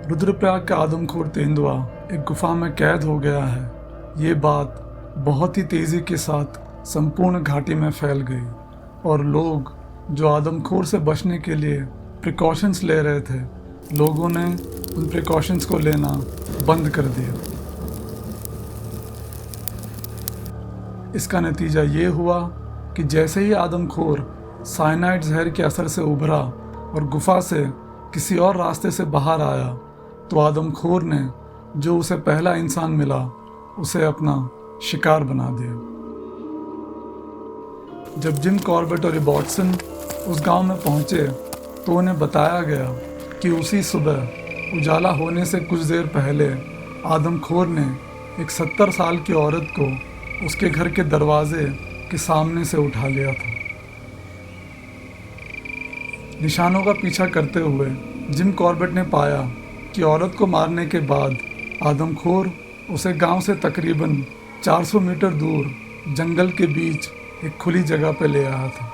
रुद्रप्रयाग का आदमखोर तेंदुआ एक गुफा में कैद हो गया है। ये बात बहुत ही तेज़ी के साथ संपूर्ण घाटी में फैल गई और लोग जो आदमखोर से बचने के लिए प्रिकॉशंस ले रहे थे, लोगों ने उन प्रिकॉशंस को लेना बंद कर दिया। इसका नतीजा ये हुआ कि जैसे ही आदमखोर साइनाइड जहर के असर से उभरा और गुफा से किसी और रास्ते से बाहर आया, तो आदमखोर ने जो उसे पहला इंसान मिला उसे अपना शिकार बना दिया। जब जिम कॉर्बेट और रॉबर्टसन उस गांव में पहुंचे तो उन्हें बताया गया कि उसी सुबह उजाला होने से कुछ देर पहले आदमखोर ने एक 70 साल की औरत को उसके घर के दरवाजे के सामने से उठा लिया था। निशानों का पीछा करते हुए जिम कॉर्बेट ने पाया कि औरत को मारने के बाद आदमखोर उसे गांव से तकरीबन 400 मीटर दूर जंगल के बीच एक खुली जगह पर ले आया था।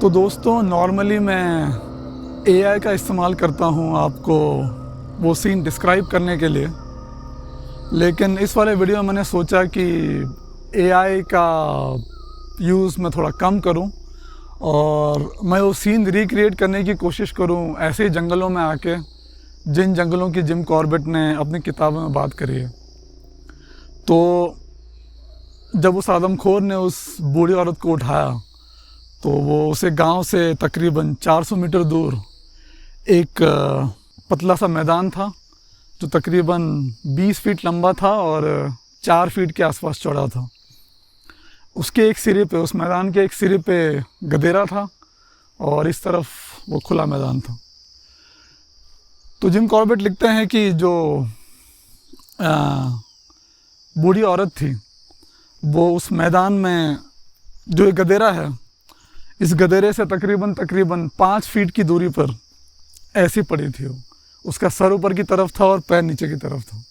तो दोस्तों, नॉर्मली मैं AI का इस्तेमाल करता हूँ आपको वो सीन डिस्क्राइब करने के लिए, लेकिन इस वाले वीडियो में मैंने सोचा कि AI का यूज़ मैं थोड़ा कम करूँ और मैं वो सीन रिक्रिएट करने की कोशिश करूँ ऐसे ही जंगलों में आके, जिन जंगलों की जिम कॉर्बेट ने अपनी किताबों में बात करी है। तो जब उस आदमखोर ने उस बूढ़ी औरत को उठाया तो वो उसे गांव से तकरीबन 400 मीटर दूर एक पतला सा मैदान था जो तकरीबन 20 फीट लंबा था और 4 फीट के आसपास चौड़ा था। उसके एक सिरे पे, उस मैदान के एक सिरे पे गधेरा था और इस तरफ वो खुला मैदान था। तो जिम कॉर्बेट लिखते हैं कि जो बूढ़ी औरत थी वो उस मैदान में, जो एक गधेरा है, इस गधेरे से तकरीबन 5 फीट की दूरी पर ऐसी पड़ी थी। उसका सर ऊपर की तरफ था और पैर नीचे की तरफ था।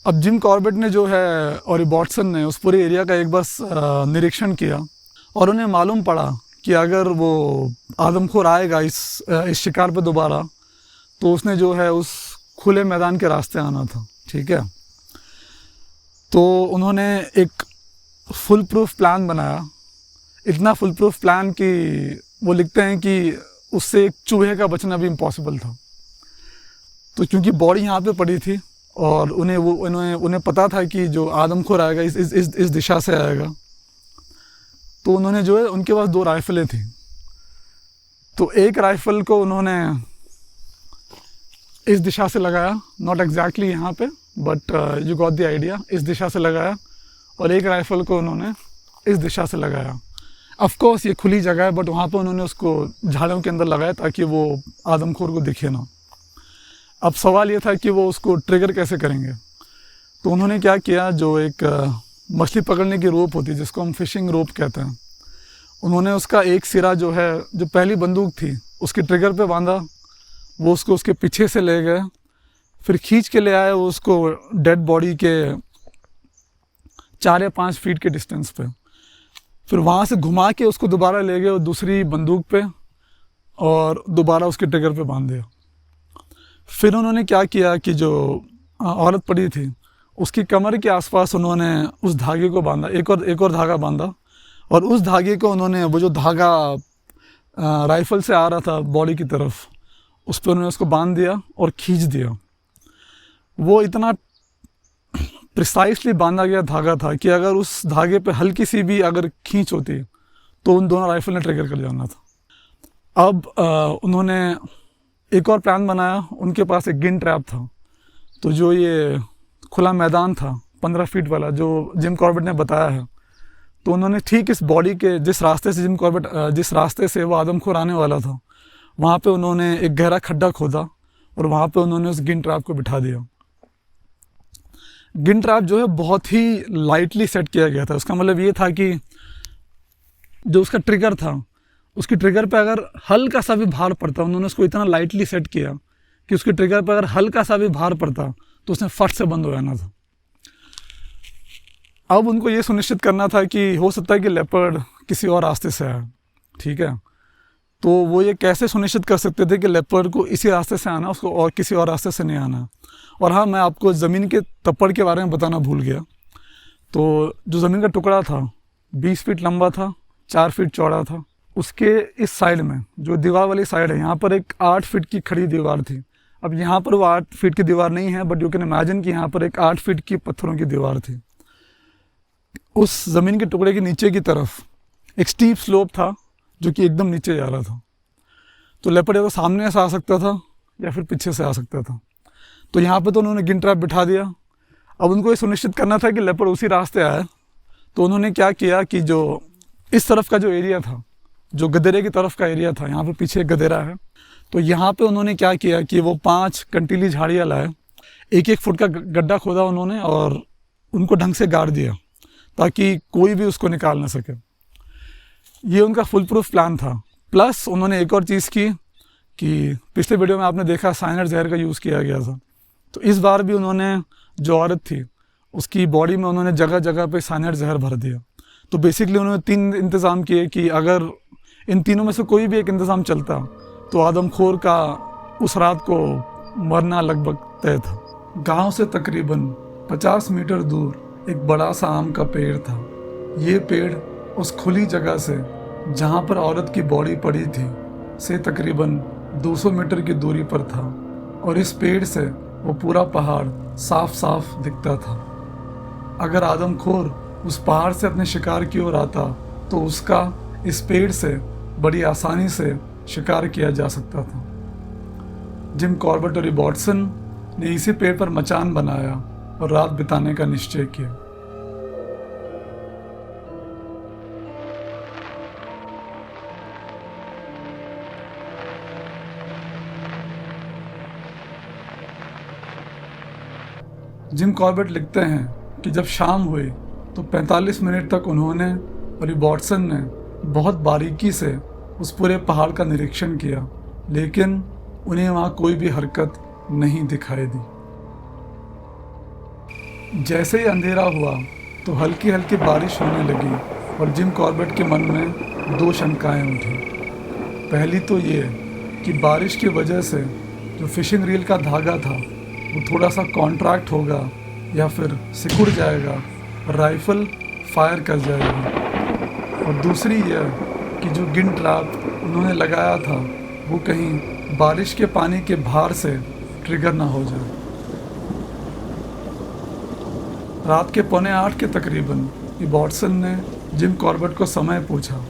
अब जिम कॉर्बेट ने जो है और रॉबर्टसन ने उस पूरे एरिया का एक बस निरीक्षण किया और उन्हें मालूम पड़ा कि अगर वो आदमखोर आएगा इस शिकार पे दोबारा, तो उसने जो है उस खुले मैदान के रास्ते आना था। ठीक है, तो उन्होंने एक फुल प्रूफ प्लान बनाया। इतना फुल प्रूफ प्लान कि वो लिखते हैं कि उससे एक चूहे का बचना भी इम्पॉसिबल था। तो क्योंकि बॉडी यहाँ पे पड़ी थी और उन्हें पता था कि जो आदमखोर आएगा इस दिशा से आएगा, तो उन्होंने जो है, उनके पास 2 राइफलें थी। तो एक राइफल को उन्होंने इस दिशा से लगाया, नॉट एग्जैक्टली यहाँ पे, but you got the idea, इस दिशा से लगाया, और एक राइफल को उन्होंने इस दिशा से लगाया। ऑफ कोर्स ये खुली जगह है, बट वहाँ पे उन्होंने उसको झाड़ियों के अंदर लगाया ताकि वो आदमखोर को दिखे ना। अब सवाल ये था कि वो उसको ट्रिगर कैसे करेंगे। तो उन्होंने क्या किया, जो एक मछली पकड़ने की रोप होती है जिसको हम फिशिंग रोप कहते हैं, उन्होंने उसका एक सिरा जो है, जो पहली बंदूक थी उसके ट्रिगर पे बांधा, वो उसको उसके पीछे से ले गए, फिर खींच के ले आए वो उसको डेड बॉडी के 4 या 5 फीट के डिस्टेंस पे, फिर वहाँ से घुमा के उसको दोबारा ले गए दूसरी बंदूक पे और दोबारा उसके ट्रिगर पे बांध दिया। फिर उन्होंने क्या किया कि जो औरत पड़ी थी उसकी कमर के आसपास उन्होंने उस धागे को बांधा, एक और धागा बांधा, और उस धागे को उन्होंने, वो जो धागा राइफल से आ रहा था बॉडी की तरफ, उस पर उन्होंने उसको बांध दिया और खींच दिया। वो इतना प्रिसाइसली बांधा गया धागा था कि अगर उस धागे पे हल्की सी भी अगर खींच होती तो उन दोनों राइफल ने ट्रिगर कर जाना था। अब उन्होंने एक और प्लान बनाया। उनके पास एक गिन ट्रैप था। तो जो ये खुला मैदान था 15 फीट वाला जो जिम कॉर्बेट ने बताया है, तो उन्होंने ठीक इस बॉडी के जिस रास्ते से जिस रास्ते से वो आदमखोर आने वाला था, वहाँ पे उन्होंने एक गहरा खड्डा खोदा और वहाँ पे उन्होंने उस गिन ट्रैप को बिठा दिया। गिन ट्रैप जो है बहुत ही लाइटली सेट किया गया था। उसका मतलब ये था कि जो उसका ट्रिगर था, उसकी ट्रिगर पे अगर हल्का सा भी भार पड़ता, उन्होंने उसको इतना लाइटली सेट किया कि उसके ट्रिगर पर अगर हल्का सा भी भार पड़ता तो उसने फट से बंद हो जाना था। अब उनको ये सुनिश्चित करना था कि हो सकता है कि लेपर्ड किसी और रास्ते से आए, ठीक है। तो वो ये कैसे सुनिश्चित कर सकते थे कि लेपर्ड को इसी रास्ते से आना, उसको और किसी और रास्ते से नहीं आना। और हाँ, मैं आपको ज़मीन के तप्पड़ के बारे में बताना भूल गया। तो जो ज़मीन का टुकड़ा था 20 फीट लंबा था, 4 फीट चौड़ा था। उसके इस साइड में जो दीवार वाली साइड है, यहाँ पर एक 8 फीट की खड़ी दीवार थी। अब यहाँ पर वो 8 फीट की दीवार नहीं है, बट यू कैन इमेजिन कि यहाँ पर एक 8 फीट की पत्थरों की दीवार थी। उस ज़मीन के टुकड़े के नीचे की तरफ एक स्टीप स्लोप था जो कि एकदम नीचे जा रहा था। तो लेपर्ड या तो सामने से आ सकता था या फिर पीछे से आ सकता था। तो यहाँ पे तो उन्होंने गिन ट्रैप बिठा दिया। अब उनको ये सुनिश्चित करना था कि लेपर्ड उसी रास्ते आए। तो उन्होंने क्या किया कि जो इस तरफ का जो एरिया था, जो गदेरे की तरफ का एरिया था, यहाँ पे पीछे एक गदेरा है, तो यहाँ पे उन्होंने क्या किया कि वो 5 कंटीली झाड़ियाँ लाए, 1-1 फुट का गड्ढा खोदा उन्होंने और उनको ढंग से गाड़ दिया ताकि कोई भी उसको निकाल ना सके। ये उनका फुल प्रूफ प्लान था। प्लस उन्होंने एक और चीज़ की कि पिछले वीडियो में आपने देखा साइनर जहर का यूज़ किया गया था। तो इस बार भी उन्होंने जो औरत थी उसकी बॉडी में उन्होंने जगह जगह पे साइनर जहर भर दिया। तो बेसिकली उन्होंने 3 इंतज़ाम किए कि अगर इन तीनों में से कोई भी एक इंतज़ाम चलता तो आदमखोर का उस रात को मरना लगभग तय था। गांव से तकरीबन 50 मीटर दूर एक बड़ा सा आम का पेड़ था। ये पेड़ उस खुली जगह से जहाँ पर औरत की बॉडी पड़ी थी से तकरीबन 200 मीटर की दूरी पर था और इस पेड़ से वो पूरा पहाड़ साफ साफ दिखता था। अगर आदमखोर उस पहाड़ से अपने शिकार की ओर आता तो उसका इस पेड़ से बड़ी आसानी से शिकार किया जा सकता था। जिम कॉर्बेट और रॉबर्टसन ने इसी पेड़ पर मचान बनाया और रात बिताने का निश्चय किया। जिम कॉर्बेट लिखते हैं कि जब शाम हुई तो 45 मिनट तक उन्होंने और रॉबर्टसन ने बहुत बारीकी से उस पूरे पहाड़ का निरीक्षण किया, लेकिन उन्हें वहाँ कोई भी हरकत नहीं दिखाई दी। जैसे ही अंधेरा हुआ तो हल्की हल्की बारिश होने लगी और जिम कॉर्बेट के मन में 2 शंकाएं उठी। पहली तो ये कि बारिश की वजह से जो फिशिंग रील का धागा था वो थोड़ा सा कॉन्ट्रैक्ट होगा या फिर सिकुड़ जाएगा, राइफल फायर कर जाएगा। और दूसरी यह कि जो गिन ट्रैप उन्होंने लगाया था वो कहीं बारिश के पानी के भार से ट्रिगर ना हो जाए। रात के 7:45 के तकरीबन रॉबर्टसन ने जिम कॉर्बेट को समय पूछा।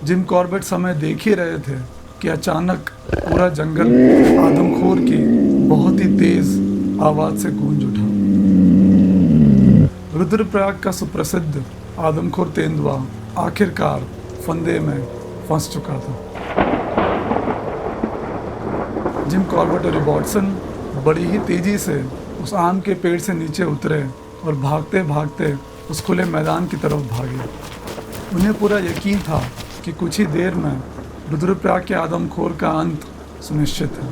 जिम कॉर्बेट समय देख ही रहे थे कि अचानक पूरा जंगल आदमखोर की बहुत ही तेज आवाज से गूंज उठा। रुद्रप्रयाग का सुप्रसिद्ध आदमखोर तेंदुआ आखिरकार फंदे में फंस चुका था। जिम कॉर्बेट और रॉबर्टसन बड़ी ही तेजी से उस आम के पेड़ से नीचे उतरे और भागते भागते उस खुले मैदान की तरफ भागे। उन्हें पूरा यकीन था कि कुछ ही देर में रुद्रप्रयाग के आदमखोर का अंत सुनिश्चित है।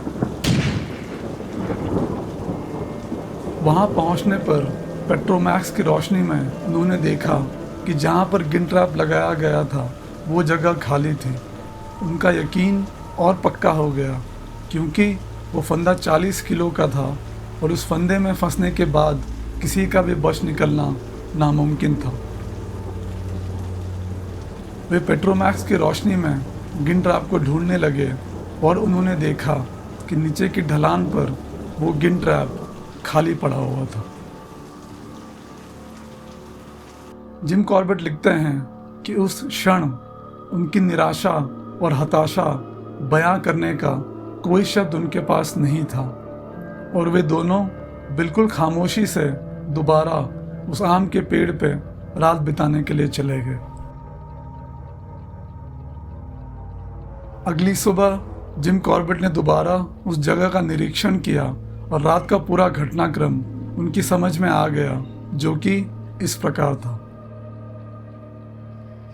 वहां पहुंचने पर पेट्रोमैक्स की रोशनी में उन्होंने देखा कि जहां पर गिन ट्रैप लगाया गया था वो जगह खाली थी। उनका यकीन और पक्का हो गया क्योंकि वो फंदा 40 किलो का था और उस फंदे में फंसने के बाद किसी का भी बच निकलना नामुमकिन था। वे पेट्रोमैक्स की रोशनी में गिन ट्रैप को ढूंढने लगे और उन्होंने देखा कि नीचे की ढलान पर वो गिन ट्रैप खाली पड़ा हुआ था। जिम कॉर्बेट लिखते हैं कि उस क्षण उनकी निराशा और हताशा बयां करने का कोई शब्द उनके पास नहीं था और वे दोनों बिल्कुल खामोशी से दोबारा उस आम के पेड़ पे रात बिताने के लिए चले गए। अगली सुबह जिम कॉर्बेट ने दोबारा उस जगह का निरीक्षण किया और रात का पूरा घटनाक्रम उनकी समझ में आ गया, जो कि इस प्रकार था।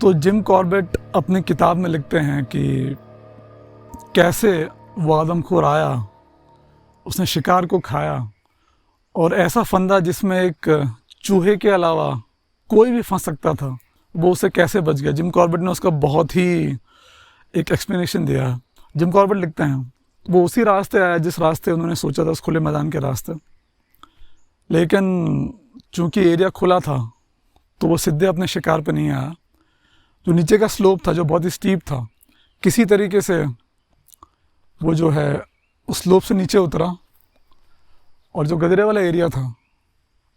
तो जिम कॉर्बेट अपनी किताब में लिखते हैं कि कैसे वो आदमखोर आया, उसने शिकार को खाया और ऐसा फंदा जिसमें एक चूहे के अलावा कोई भी फंस सकता था, वो उससे कैसे बच गया। जिम कॉर्बेट ने उसका बहुत ही एक एक्सप्लेनेशन दिया है। जिम कॉर्बेट लिखते हैं वो उसी रास्ते आया जिस रास्ते उन्होंने सोचा था, उस खुले मैदान के रास्ते, लेकिन चूंकि एरिया खुला था तो वो सीधे अपने शिकार पे नहीं आया। जो नीचे का स्लोप था जो बहुत ही स्टीप था, किसी तरीके से वो जो है उस स्लोप से नीचे उतरा और जो गदरे वाला एरिया था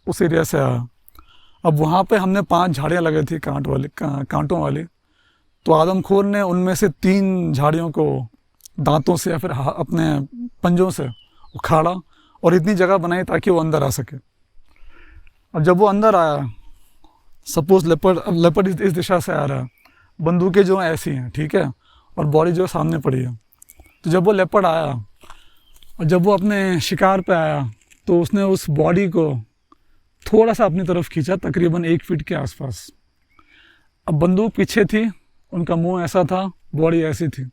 उस एरिया से आया। अब वहाँ पे हमने 5 झाड़ियाँ लगाई थी कांटों वाली, तो आदमखोर ने उनमें से 3 झाड़ियों को दांतों से या फिर अपने पंजों से उखाड़ा और इतनी जगह बनाई ताकि वो अंदर आ सके। अब जब वो अंदर आया, सपोज लेपर्ड इस दिशा से आ रहा है, बंदूकें जो हैं ऐसी हैं, ठीक है, और बॉडी जो सामने पड़ी है। तो जब वो लेपर्ड आया और जब वो अपने शिकार पे आया तो उसने उस बॉडी को थोड़ा सा अपनी तरफ खींचा, तकरीबन 1 फीट के आसपास। अब बंदूक पीछे थी, उनका मुंह ऐसा था, बॉडी ऐसी थी।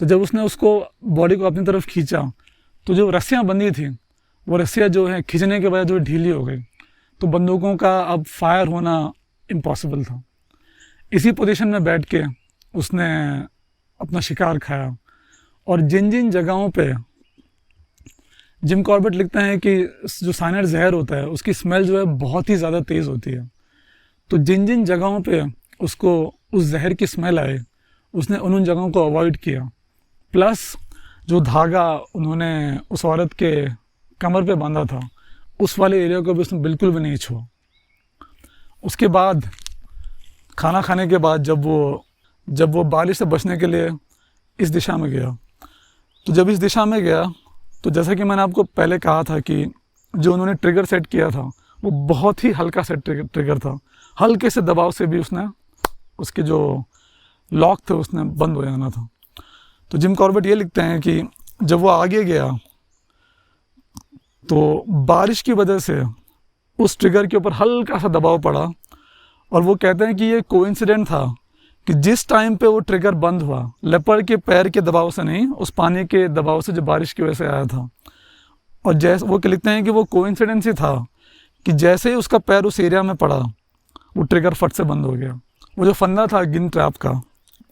तो जब उसने उसको बॉडी को अपनी तरफ खींचा तो जो रस्सियाँ बंधी थी वो रस्सियाँ जो है खींचने के बाद जो ढीली हो गई, तो बंदूकों का अब फायर होना इम्पॉसिबल था। इसी पोजीशन में बैठ के उसने अपना शिकार खाया। और जिन जिन जगहों पे जिम कॉर्बेट लिखते हैं कि जो साइनाइड जहर होता है उसकी स्मेल जो है बहुत ही ज़्यादा तेज़ होती है, तो जिन जिन जगहों पे उसको उस जहर की स्मेल आए उसने उन जगहों को अवॉइड किया। प्लस जो धागा उन्होंने उस औरत के कमर पे बांधा था उस वाले एरिया को भी उसने बिल्कुल भी नहीं छुआ। उसके बाद खाना खाने के बाद जब वो बारिश से बचने के लिए इस दिशा में गया, तो जब इस दिशा में गया तो जैसा कि मैंने आपको पहले कहा था कि जो उन्होंने ट्रिगर सेट किया था वो बहुत ही हल्का सेट ट्रिगर था। हल्के से दबाव से भी उसके जो लॉक थे उसने बंद हो जाना था। तो जिम कॉर्बेट ये लिखते हैं कि जब वो आगे गया तो बारिश की वजह से उस ट्रिगर के ऊपर हल्का सा दबाव पड़ा, और वो कहते हैं कि ये कोइंसिडेंट था कि जिस टाइम पे वो ट्रिगर बंद हुआ, लेपर्ड के पैर के दबाव से नहीं, उस पानी के दबाव से जो बारिश की वजह से आया था। और जैसे वो लिखते हैं कि वो कोइंसिडेंस ही था कि जैसे ही उसका पैर उस एरिया में पड़ा वो ट्रिगर फट से बंद हो गया। वो जो फंदा था गिन ट्रैप का,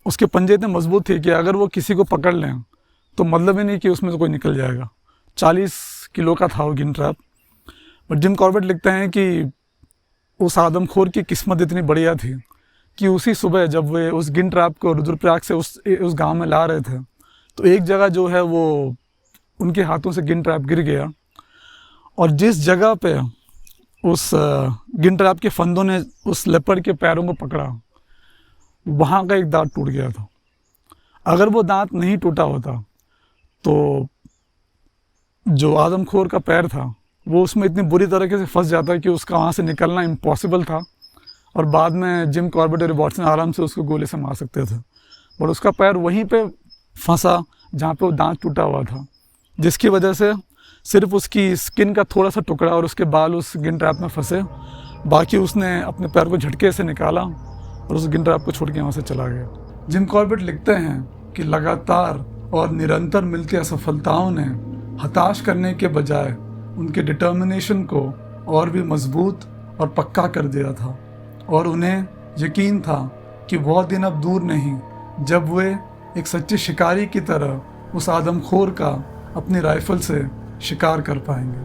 उसके पंजे इतने मजबूत थे कि अगर वो किसी को पकड़ लें तो मतलब ही नहीं कि उसमें से कोई निकल जाएगा। 40 किलो का था वो गिन ट्रैप। बट जिम कॉर्बेट लिखते हैं कि उस आदमखोर की किस्मत इतनी बढ़िया थी कि उसी सुबह जब वे उस गिन ट्रैप को रुद्रप्रयाग से उस गांव में ला रहे थे तो एक जगह जो है वो उनके हाथों से गिन ट्रैप गिर गया, और जिस जगह पे उस गिन ट्रैप के फंदों ने उस लेपर्ड के पैरों को पकड़ा वहाँ का एक दांत टूट गया था। अगर वो दांत नहीं टूटा होता तो जो आदमखोर का पैर था वो उसमें इतनी बुरी तरीके से फंस जाता कि उसका वहाँ से निकलना इम्पॉसिबल था, और बाद में जिम कॉर्बेट और वॉटसन आराम से उसको गोले से मार सकते थे। और उसका पैर वहीं पे फंसा जहाँ पे वो दांत टूटा हुआ था, जिसकी वजह से सिर्फ उसकी स्किन का थोड़ा सा टुकड़ा और उसके बाल उस गिन ट्रैप में फंसे, बाकी उसने अपने पैर को झटके से निकाला और उस गिन ट्रैप को छोड़ के वहाँ से चला गया। जिम कॉर्बेट लिखते हैं कि लगातार और निरंतर मिलती असफलताओं ने हताश करने के बजाय उनके डिटर्मिनेशन को और भी मजबूत और पक्का कर दिया था, और उन्हें यकीन था कि वह दिन अब दूर नहीं जब वे एक सच्चे शिकारी की तरह उस आदमखोर का अपनी राइफल से शिकार कर पाएंगे।